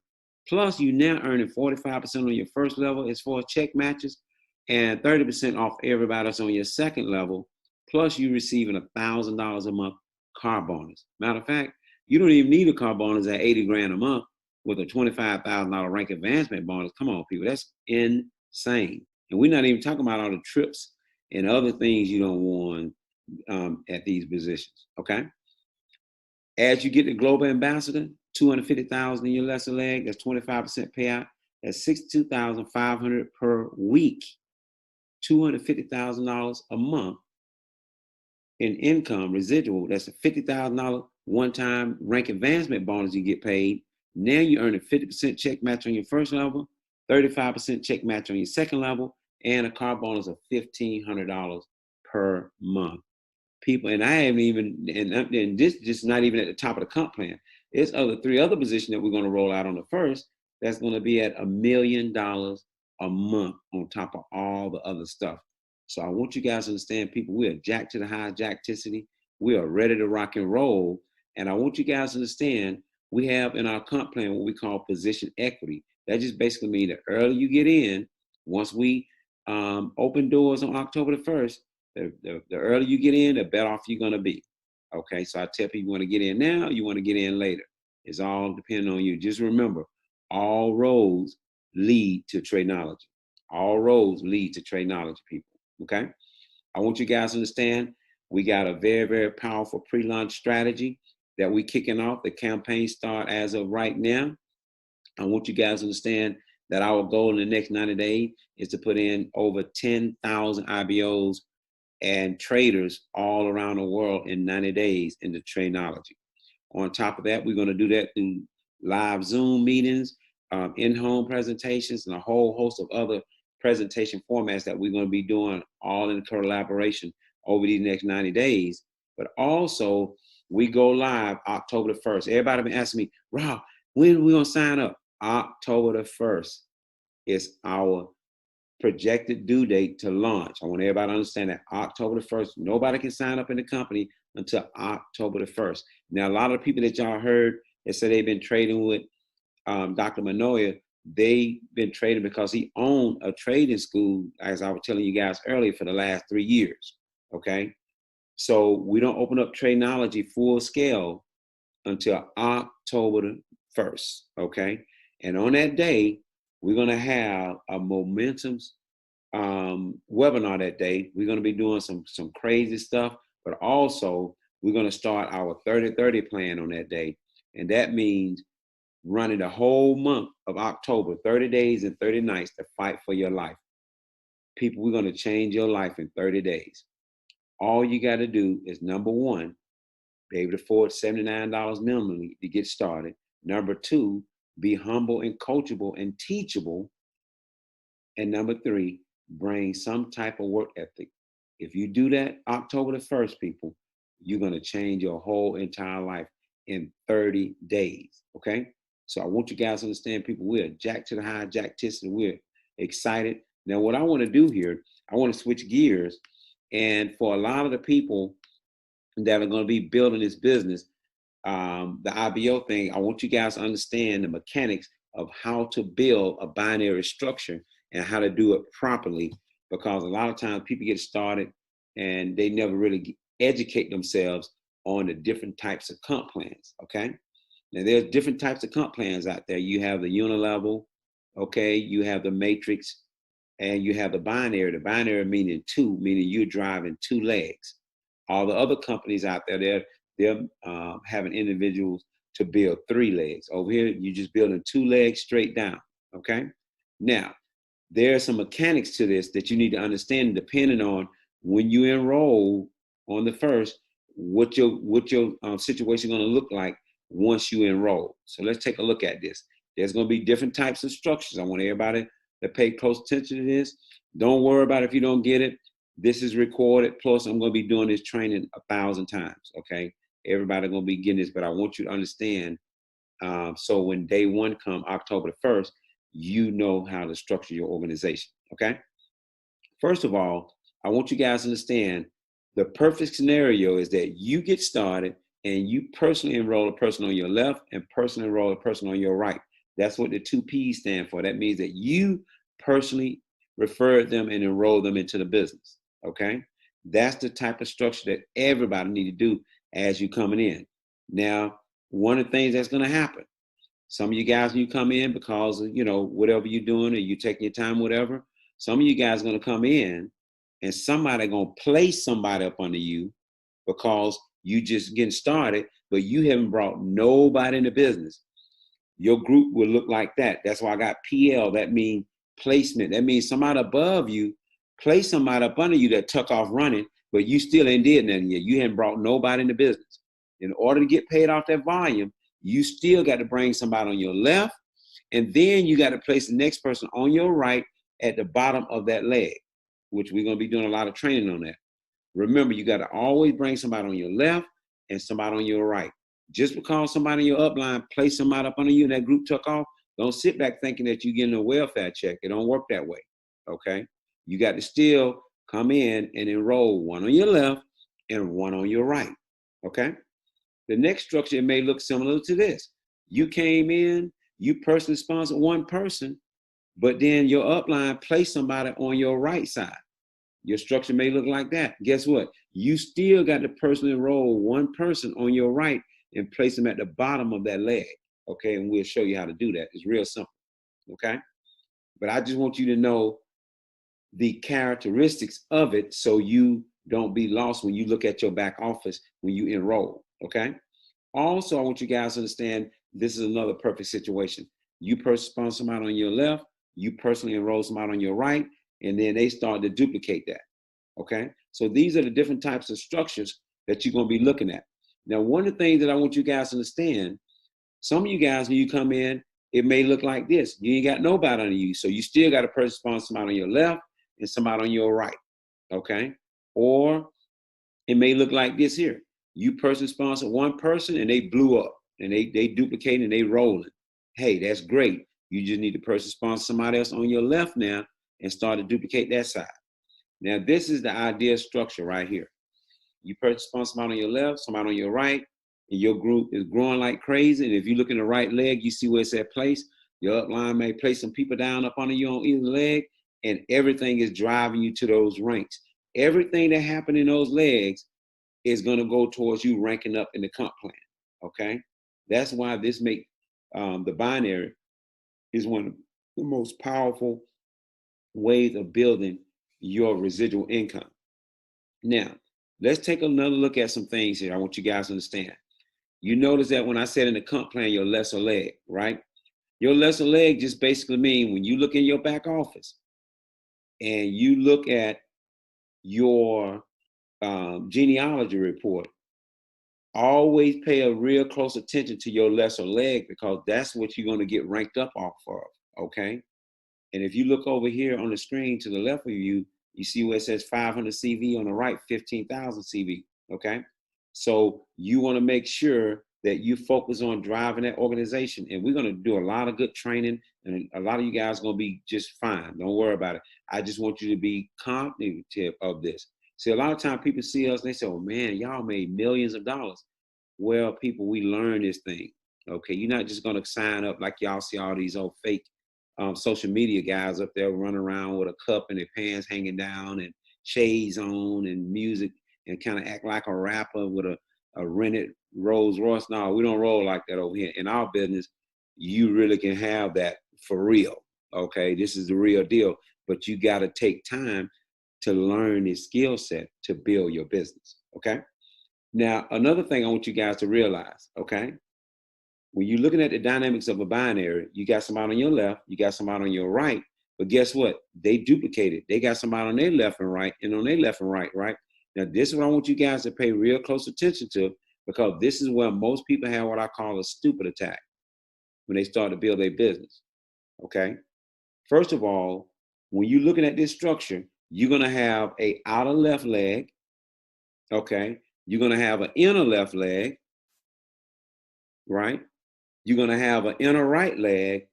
Plus, you now earning 45% on your first level as far as check matches, and 30% off everybody that's on your second level. Plus, you receiving $1,000 a month car bonus. Matter of fact, you don't even need a car bonus at 80 grand a month with a $25,000 rank advancement bonus. Come on, people, that's insane. And we're not even talking about all the trips and other things you don't want at these positions. Okay. As you get the global ambassador, $250,000 in your lesser leg. That's 25% payout. That's $62,500 per week. $250,000 a month in income residual. That's a $50,000 one-time rank advancement bonus you get paid. Now you earn a 50% check match on your first level, 35% check match on your second level, and a car bonus of $1,500 per month. People, and I haven't even, and this just not even at the top of the comp plan. There's three other positions that we're going to roll out on the first. That's going to be at $1 million a month on top of all the other stuff. So I want you guys to understand, people, we are jacked to the high jackticity. We are ready to rock and roll. And I want you guys to understand, we have in our comp plan what we call position equity. That just basically means the earlier you get in, once we open doors on October the 1st, the earlier you get in, the better off you're going to be. Okay, so I tell people, you want to get in now, you want to get in later. It's all depending on you. Just remember, all roads lead to Tradeknology. All roads lead to Tradeknology, people. Okay, I want you guys to understand, we got a very, very powerful pre-launch strategy that we kicking off. The campaign start as of right now. I want you guys to understand that our goal in the next 90 days is to put in over 10,000 IBOs and traders all around the world in 90 days into Tradeknology. On top of that, we're going to do that through live Zoom meetings, in-home presentations, and a whole host of other presentation formats that we're going to be doing all in collaboration over these next 90 days. But also, we go live October the 1st. Everybody been asking me, Rob, when are we going to sign up? October the 1st is our projected due date to launch. I want everybody to understand that October the 1st, nobody can sign up in the company until October the 1st. Now, a lot of the people that y'all heard that said they've been trading with Dr. Manoia, they've been trading because he owned a trading school, as I was telling you guys earlier, for the last 3 years, okay? So we don't open up Tradeknology full scale until October the 1st, okay? And on that day, we're going to have a momentum webinar that day. We're going to be doing some crazy stuff, but also we're going to start our 30-30 plan on that day. And that means running the whole month of October, 30 days and 30 nights to fight for your life. People, we're going to change your life in 30 days. All you got to do is, number one, be able to afford $79 minimally to get started. Number two, be humble and coachable and teachable. And number three, bring some type of work ethic. If you do that October the 1st, people, you're going to change your whole entire life in 30 days, okay? So I want you guys to understand, people, we're jacked to the high jackticity. We're excited. Now, what I want to do here, I want to switch gears. And for a lot of the people that are going to be building this business, the IBO thing, I want you guys to understand the mechanics of how to build a binary structure and how to do it properly, because a lot of times people get started and they never really educate themselves on the different types of comp plans, okay? Now, there's different types of comp plans out there. You have the unilevel, okay? You have the matrix, and you have the binary. The binary meaning two, meaning you're driving two legs. All the other companies out there, they're having individuals to build three legs. Over here, you're just building two legs straight down, okay? Now, there are some mechanics to this that you need to understand, depending on when you enroll on the 1st, what your situation going to look like once you enroll. So let's take a look at this. There's going to be different types of structures. I want everybody to pay close attention to this. Don't worry about if you don't get it. This is recorded. Plus, I'm going to be doing this training 1,000 times, okay? Everybody going to be getting this, but I want you to understand, so when day one come, October the 1st, you know how to structure your organization, okay? First of all, I want you guys to understand the perfect scenario is that you get started, and you personally enroll a person on your left and personally enroll a person on your right. That's what the 2 P's stand for. That means that you personally referred them and enrolled them into the business, okay? That's the type of structure that everybody need to do as you coming in. Now, one of the things that's gonna happen, some of you guys, when you come in because of, whatever you're doing or you taking your time, whatever, some of you guys are gonna come in and somebody gonna place somebody up under you because you just getting started, but you haven't brought nobody in the business. Your group will look like that. That's why I got PL. That means placement. That means somebody above you place somebody up under you that took off running, but you still ain't did nothing yet. You haven't brought nobody in the business. In order to get paid off that volume, you still got to bring somebody on your left, and then you got to place the next person on your right at the bottom of that leg, which we're going to be doing a lot of training on that. Remember, you got to always bring somebody on your left and somebody on your right. Just because somebody in your upline placed somebody up under you and that group took off, don't sit back thinking that you're getting a welfare check. It don't work that way, okay? You got to still come in and enroll one on your left and one on your right, okay? The next structure, it may look similar to this. You came in, you personally sponsored one person, but then your upline placed somebody on your right side. Your structure may look like that. Guess what? You still got to personally enroll one person on your right and place them at the bottom of that leg, okay? And we'll show you how to do that. It's real simple, okay? But I just want you to know the characteristics of it so you don't be lost when you look at your back office when you enroll, okay? Also, I want you guys to understand this is another perfect situation. You personally sponsor somebody on your left, you personally enroll somebody on your right, and then they start to duplicate that, okay? So these are the different types of structures that you're gonna be looking at. Now, one of the things that I want you guys to understand, some of you guys, when you come in, it may look like this. You ain't got nobody under you, so you still got a person sponsor somebody on your left and somebody on your right, okay? Or it may look like this here. You person sponsor one person and they blew up and they duplicate and they rolling. Hey, that's great. You just need to person sponsor somebody else on your left now and start to duplicate that side. Now, this is the ideal structure right here. You person sponsor somebody on your left, somebody on your right, and your group is growing like crazy. And if you look in the right leg, you see where it said place. Your upline may place some people down up under you on either leg, and everything is driving you to those ranks. Everything that happened in those legs is going to go towards you ranking up in the comp plan, okay? That's why this make the binary is one of the most powerful ways of building your residual income. Now, let's take another look at some things here. I want you guys to understand. You notice that when I said in the comp plan, your lesser leg, right? Your lesser leg just basically means when you look in your back office and you look at your genealogy report, always pay a real close attention to your lesser leg because that's what you're going to get ranked up off of, okay? And if you look over here on the screen to the left of you, you see where it says 500 CV, on the right, 15,000 CV, okay? So you want to make sure that you focus on driving that organization. And we're going to do a lot of good training, and a lot of you guys are going to be just fine. Don't worry about it. I just want you to be cognitive of this. See, a lot of times people see us and they say, oh man, y'all made millions of dollars. Well, people, we learn this thing, okay? You're not just going to sign up like y'all see all these old fake social media guys up there running around with a cup and their pants hanging down and shades on and music and kind of act like a rapper with a rented Rolls Royce. No, we don't roll like that over here. In our business, you really can have that for real, okay? This is the real deal, but you got to take time to learn this skill set to build your business, okay? Now, another thing I want you guys to realize, okay? When you're looking at the dynamics of a binary, you got somebody on your left, you got somebody on your right, but guess what? They duplicated. They got somebody on their left and right, and on their left and right, right? Now, this is what I want you guys to pay real close attention to, because this is where most people have what I call a stupid attack when they start to build their business, okay? First of all, when you're looking at this structure, you're gonna have a outer left leg, okay? You're gonna have an inner left leg, right? You're gonna have an inner right leg,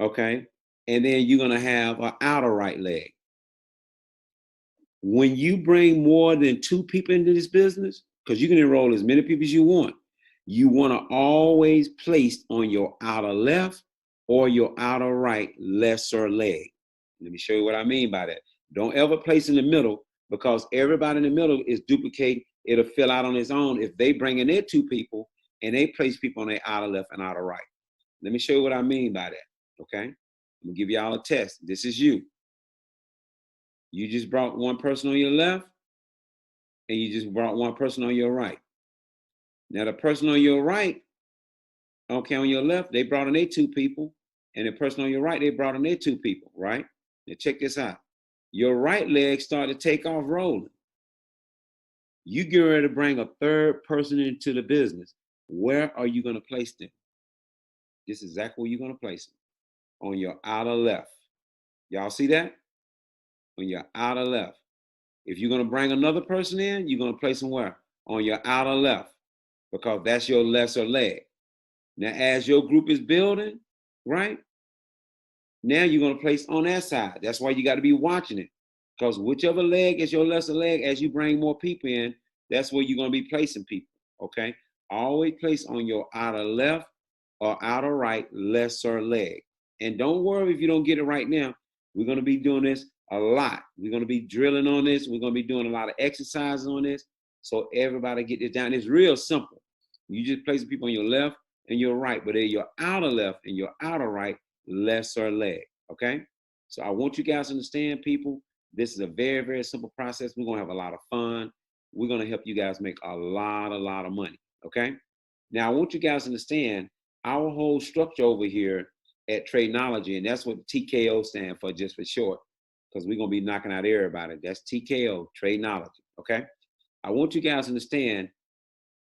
okay? And then you're gonna have an outer right leg. When you bring more than 2 people into this business, because you can enroll as many people as you want. You want to always place on your outer left or your outer right lesser leg. Let me show you what I mean by that. Don't ever place in the middle, because everybody in the middle is duplicating. It'll fill out on its own if they bring in their two people and they place people on their outer left and outer right. Let me show you what I mean by that, okay? I'm gonna give y'all a test. This is you. You just brought one person on your left and you just brought one person on your right. Now the person on your right, okay, on your left, they brought in their two people, and the person on your right, they brought in their two people, right? Now check this out. Your right leg started to take off rolling. You get ready to bring a third person into the business. Where are you going to place them? This is exactly where you're going to place them. On your outer left. Y'all see that? On your outer left. If you're going to bring another person in, you're going to place them where? On your outer left, because that's your lesser leg. Now, as your group is building, right? Now you're going to place on that side. That's why you got to be watching it, because whichever leg is your lesser leg, as you bring more people in, that's where you're going to be placing people, okay? Always place on your outer left or outer right lesser leg. And don't worry if you don't get it right now. We're going to be doing this a lot. We're going to be drilling on this. We're going to be doing a lot of exercises on this, so everybody get this down. It's real simple. You just place the people on your left and your right, but they're your outer left and your outer right lesser leg, okay? So I want you guys to understand, people, this is a very, very simple process. We're going to have a lot of fun. We're going to help you guys make a lot of money, okay? Now, I want you guys to understand our whole structure over here at Tradeknology, and that's what TKO stands for, just for short, because we're going to be knocking out everybody. That's TKO, Tradeknology, okay? I want you guys to understand,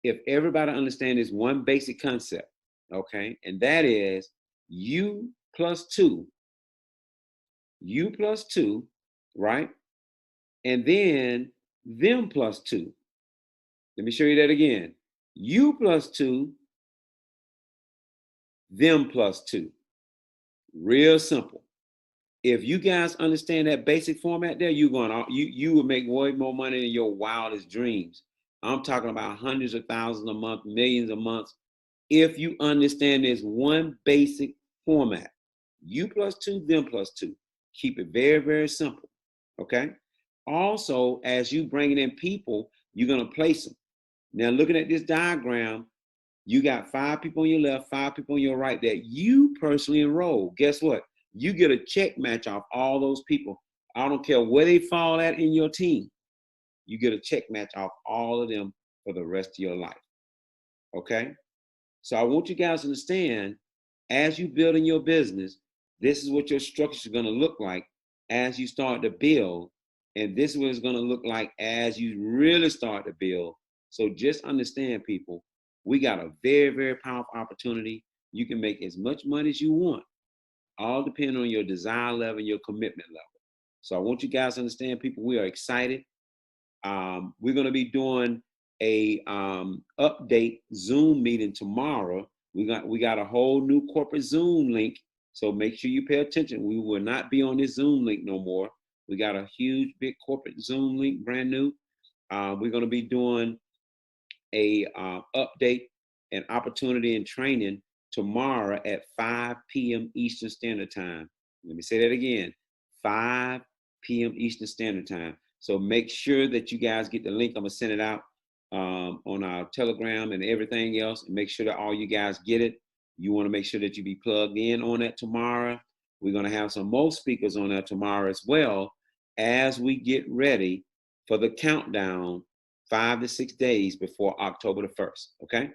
if everybody understands this one basic concept, okay, and that is U plus 2, right? And then them plus 2. Let me show you that again. U plus 2, them plus 2. Real simple. If you guys understand that basic format there, you will make way more money than your wildest dreams. I'm talking about hundreds of thousands a month, millions a month, if you understand this one basic format. U plus 2, them plus 2. Keep it very, very simple, okay? Also, as you bringing in people, you're going to place them. Now, looking at this diagram, you got 5 people on your left, 5 people on your right that you personally enroll. Guess what? You get a check match off all those people. I don't care where they fall at in your team. You get a check match off all of them for the rest of your life, okay? So I want you guys to understand, as you build in your business, this is what your structure is going to look like as you start to build. And this is what it's going to look like as you really start to build. So just understand, people, we got a very, very powerful opportunity. You can make as much money as you want, all depending on your desire level and your commitment level. So I want you guys to understand, people, we are excited. We're going to be doing a update Zoom meeting tomorrow. We got a whole new corporate Zoom link, so make sure you pay attention. We will not be on this Zoom link no more. We got a huge big corporate Zoom link, brand new. We're going to be doing a update and opportunity and training tomorrow at 5 p.m. Eastern Standard Time. Let me say that again, 5 p.m. Eastern Standard Time. So make sure that you guys get the link. I'm gonna send it out on our Telegram and everything else, and make sure that all you guys get it. You wanna make sure that you be plugged in on that tomorrow. We're gonna have some more speakers on that tomorrow as well, as we get ready for the countdown 5 to 6 days before October the 1st, okay?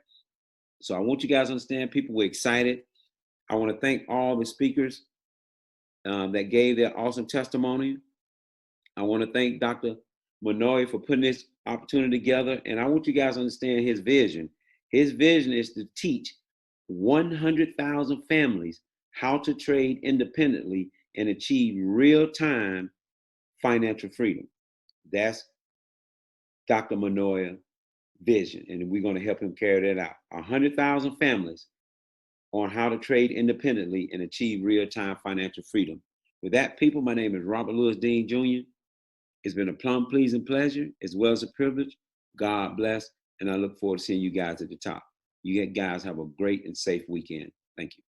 So I want you guys to understand, people, we're excited. I wanna thank all the speakers that gave their awesome testimony. I want to thank Dr. Manoy for putting this opportunity together. And I want you guys to understand his vision. His vision is to teach 100,000 families how to trade independently and achieve real-time financial freedom. That's Dr. Manoy's vision, and we're going to help him carry that out. 100,000 families on how to trade independently and achieve real-time financial freedom. With that, people, my name is Robert Louis Dean Jr. It's been a plum pleasing pleasure as well as a privilege. God bless, and I look forward to seeing you guys at the top. You guys have a great and safe weekend. Thank you.